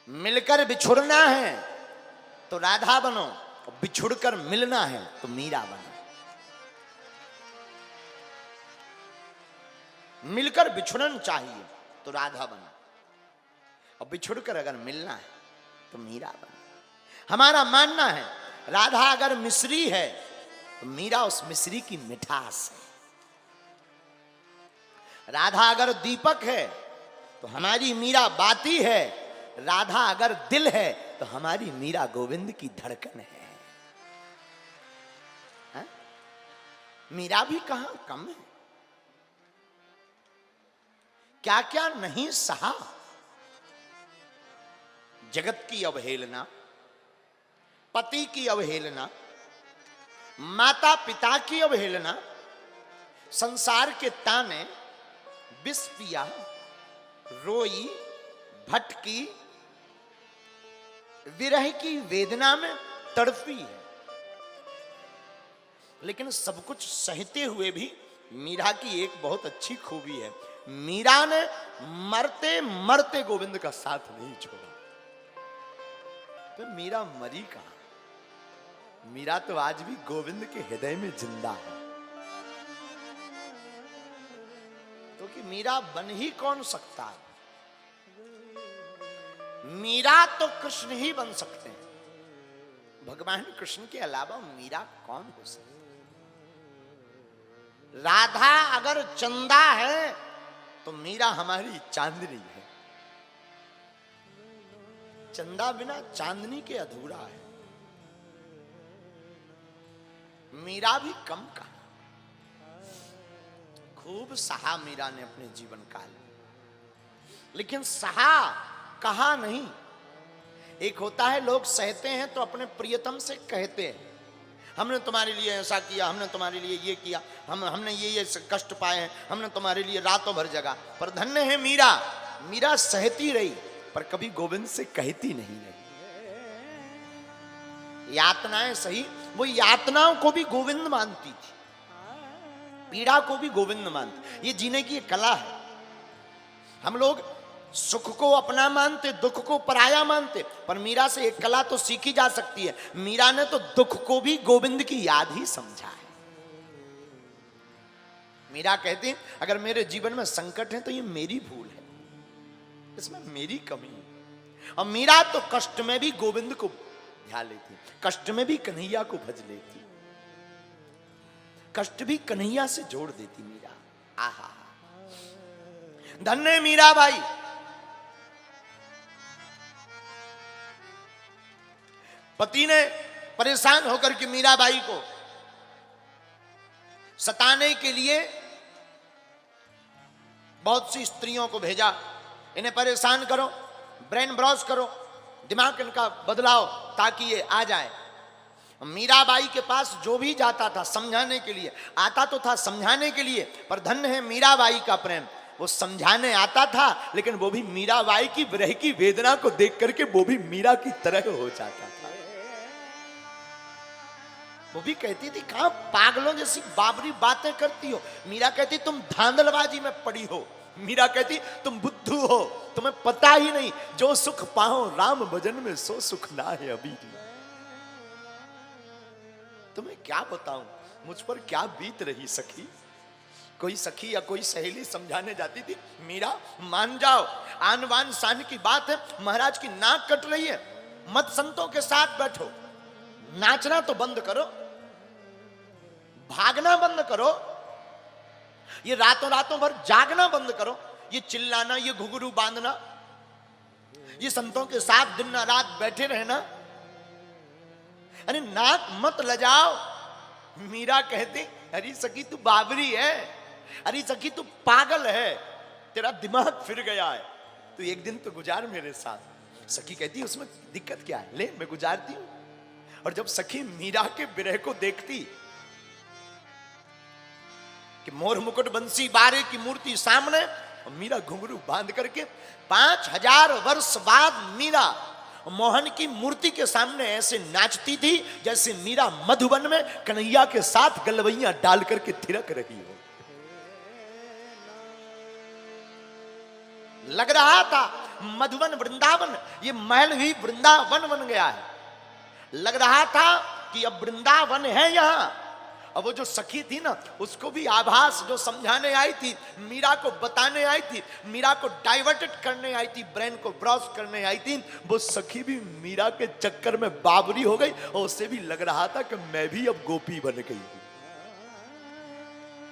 मिलकर बिछुड़ना है तो राधा बनो, और बिछुड़कर मिलना है तो मीरा बनो। मिलकर बिछुड़न चाहिए तो राधा बनो, और बिछुड़कर अगर मिलना है तो मीरा बनो। हमारा मानना है राधा अगर मिश्री है तो मीरा उस मिश्री की मिठास है। राधा अगर दीपक है तो हमारी मीरा बाती है। राधा अगर दिल है तो हमारी मीरा गोविंद की धड़कन है। हा? मीरा भी कहां कम है। क्या क्या नहीं सहा। जगत की अवहेलना, पति की अवहेलना, माता पिता की अवहेलना, संसार के ताने, विष पिया, रोई, भटकी, विरह की वेदना में तड़पी है। लेकिन सब कुछ सहते हुए भी मीरा की एक बहुत अच्छी खूबी है, मीरा ने मरते मरते गोविंद का साथ नहीं छोड़ा। तो मीरा मरी कहां? मीरा तो आज भी गोविंद के हृदय में जिंदा है। तो कि मीरा बन ही कौन सकता है? मीरा तो कृष्ण ही बन सकते हैं। भगवान कृष्ण के अलावा मीरा कौन हो सकता है? राधा अगर चंदा है तो मीरा हमारी चांदनी है। चंदा बिना चांदनी के अधूरा है। मीरा भी कम कहा। खूब सहा मीरा ने अपने जीवन काल में, लेकिन सहा कहा नहीं। एक होता है लोग सहते हैं तो अपने प्रियतम से कहते हैं, हमने तुम्हारे लिए ऐसा किया, हमने तुम्हारे लिए ये किया, हमने ये कष्ट पाए हैं, हमने तुम्हारे लिए रातों भर जगा। पर धन्य है मीरा, मीरा सहती रही पर कभी गोविंद से कहती नहीं रही। यातनाएं सही, वो यातनाओं को भी गोविंद मानती थी, पीड़ा को भी गोविंद मानती। ये जीने की एक कला है। हम लोग सुख को अपना मानते, दुख को पराया मानते, पर मीरा से एक कला तो सीखी जा सकती है। मीरा ने तो दुख को भी गोविंद की याद ही समझा है। मीरा कहती अगर मेरे जीवन में संकट है तो ये मेरी भूल है, इसमें मेरी कमी है। और मीरा तो कष्ट में भी गोविंद को ध्यान लेती, कष्ट में भी कन्हैया को भज लेती, कष्ट भी कन्हैया से जोड़ देती मीरा। आहा, धन्य मीरा बाई। पति ने परेशान होकर के मीराबाई को सताने के लिए बहुत सी स्त्रियों को भेजा, इन्हें परेशान करो, ब्रेन ब्रॉश करो, दिमाग इनका बदलाओ ताकि ये आ जाए। मीराबाई के पास जो भी जाता था समझाने के लिए, आता तो था समझाने के लिए, पर धन्य है मीराबाई का प्रेम। वो समझाने आता था लेकिन वो भी मीराबाई की विरह की वेदना को देख करके वो भी मीरा की तरह हो जाता था। वो भी कहती थी कहां पागलों जैसी बाबरी बातें करती हो। मीरा कहती तुम धांधलबाजी में पड़ी हो। मीरा कहती तुम बुद्धू हो, तुम्हें पता ही नहीं, जो सुख पाओ राम भजन में सो सुख ना है अभी। तुम्हें क्या बताऊं मुझ पर क्या बीत रही सखी। कोई सखी या कोई सहेली समझाने जाती थी, मीरा मान जाओ, आन बान शान की बात है, महाराज की नाक कट रही है, मत संतों के साथ बैठो, नाचना तो बंद करो, भागना बंद करो, ये रातों रातों भर जागना बंद करो, ये चिल्लाना, ये घुघरू बांधना, ये संतों के साथ दिन रात बैठे रहना, अरे नाक मत लजाओ। मीरा कहती अरे सखी तू बाबरी है, अरे सखी तू पागल है, तेरा दिमाग फिर गया है, तू एक दिन तो गुजार मेरे साथ। सखी कहती उसमें दिक्कत क्या है, ले मैं गुजारती हूं। और जब सखी मीरा के विरह को देखती कि मोर मुकुट बंसी बारे की मूर्ति सामने, और मीरा घुंघरू बांध करके 5000 वर्ष बाद मीरा मोहन की मूर्ति के सामने ऐसे नाचती थी जैसे मीरा मधुबन में कन्हैया के साथ गलवैया डाल करके थिरक रही हो। लग रहा था मधुबन वृंदावन, ये महल ही वृंदावन बन गया है। लग रहा था कि अब वृंदावन है यहां। अब वो जो सखी थी ना, उसको भी आभास जो समझाने आई थी, मीरा को बताने आई थी, मीरा को डाइवर्टेड करने आई थी, ब्रेन को ब्रॉस करने आई थी, वो सखी भी मीरा के चक्कर में बावरी हो गई और उसे भी लग रहा था कि मैं भी अब गोपी बन गई।